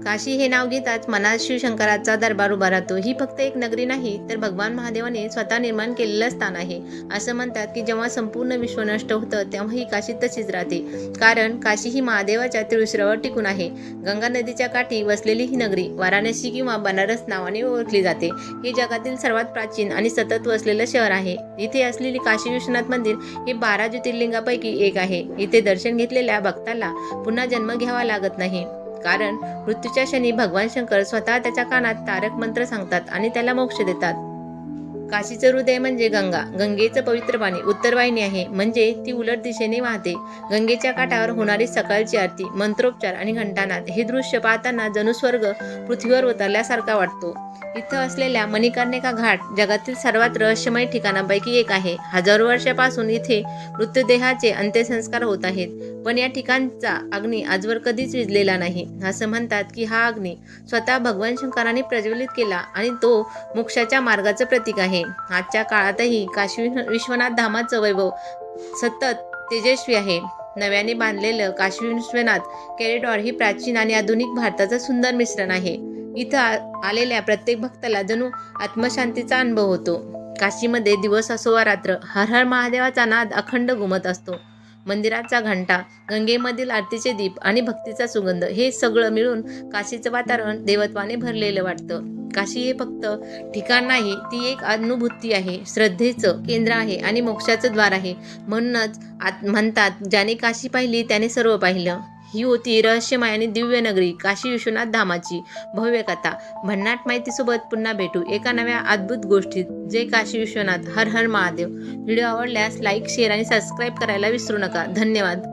काशी हे नाव घेताच मनात शिवशंकराचा दरबार उभा राहतो. ही फक्त एक नगरी नाही, तर भगवान महादेवाने स्वतः निर्माण केलेलं स्थान आहे. असं म्हणतात की जेव्हा संपूर्ण विश्व नष्ट होतं तेव्हा ही काशी तशीच राहते, कारण काशी ही महादेवाच्या त्रिशूळावर टिकून आहे. गंगा नदीच्या काठी वसलेली ही नगरी वाराणसी किंवा बनारस नावाने ओळखली जाते. हे जगातील सर्वात प्राचीन आणि सतत वसलेलं शहर आहे. इथे असलेली काशी विश्वनाथ मंदिर हे 12 ज्योतिर्लिंगापैकी एक आहे. इथे दर्शन घेतलेल्या भक्ताला पुन्हा जन्म घ्यावा लागत नाही, कारण मृत्यूच्या क्षणी भगवान शंकर स्वतः त्याच्या कानात तारक मंत्र सांगतात आणि त्याला मोक्ष देतात. काशीचं हृदय म्हणजे गंगा. गंगेचं पवित्र पाणी उत्तर वाहिनी आहे, म्हणजे ती उलट दिशेने वाहते. गंगेच्या काठावर होणारी सकाळची आरती, मंत्रोच्चार आणि घंटानाद हे दृश्य पाहताना जणू स्वर्ग पृथ्वीवर उतरल्यासारखा वाटतो. इथं असलेल्या मणिकर्णिका घाट जगातील सर्वात रहस्यमय ठिकाणांपैकी एक आहे. हजारो वर्षापासून इथे मृतदेहाचे अंत्यसंस्कार होत आहेत, पण या ठिकाणचा अग्नी आजवर कधीच विझलेला नाही. असं म्हणतात की हा अग्नी स्वतः भगवान शंकराने प्रज्वलित केला आणि तो मोक्षाच्या मार्गाचं प्रतीक आहे. आजच्या काळातही काशी विश्वनाथ धामाचं वैभव सतत तेजस्वी आहे. नव्याने बांधलेलं काशी विश्वनाथ कॉरिडॉर ही प्राचीन आणि आधुनिक भारताचं सुंदर मिश्रण आहे. इथं आलेल्या प्रत्येक भक्ताला जणू आत्मशांतीचा अनुभव होतो. काशीमध्ये दिवस असो वा रात्र हर हर महादेवाचा नाद अखंड घुमत असतो. मंदिराचा घंटा, गंगेमधील आरतीचे दीप आणि भक्तीचा सुगंध हे सगळं मिळून काशीचं वातावरण देवत्वाने भरलेलं वाटतं. काशी हे फक्त ठिकाण नाही, ती एक अनुभूती आहे, श्रद्धेचं केंद्र आहे आणि मोक्षाचं द्वार आहे. म्हणूनच म्हणतात, ज्याने काशी पाहिली त्याने सर्व पाहिलं. ही होती रहस्यमय आणि दिव्य नगरी काशी विश्वनाथ धामाची भव्य कथा. भन्नाट माहितीसोबत पुन्हा भेटू एका नव्या अद्भुत गोष्टीत. जय काशी विश्वनाथ, हर हर महादेव. व्हिडिओ आवडल्यास लाईक, शेअर आणि सबस्क्राईब करायला विसरू नका. धन्यवाद.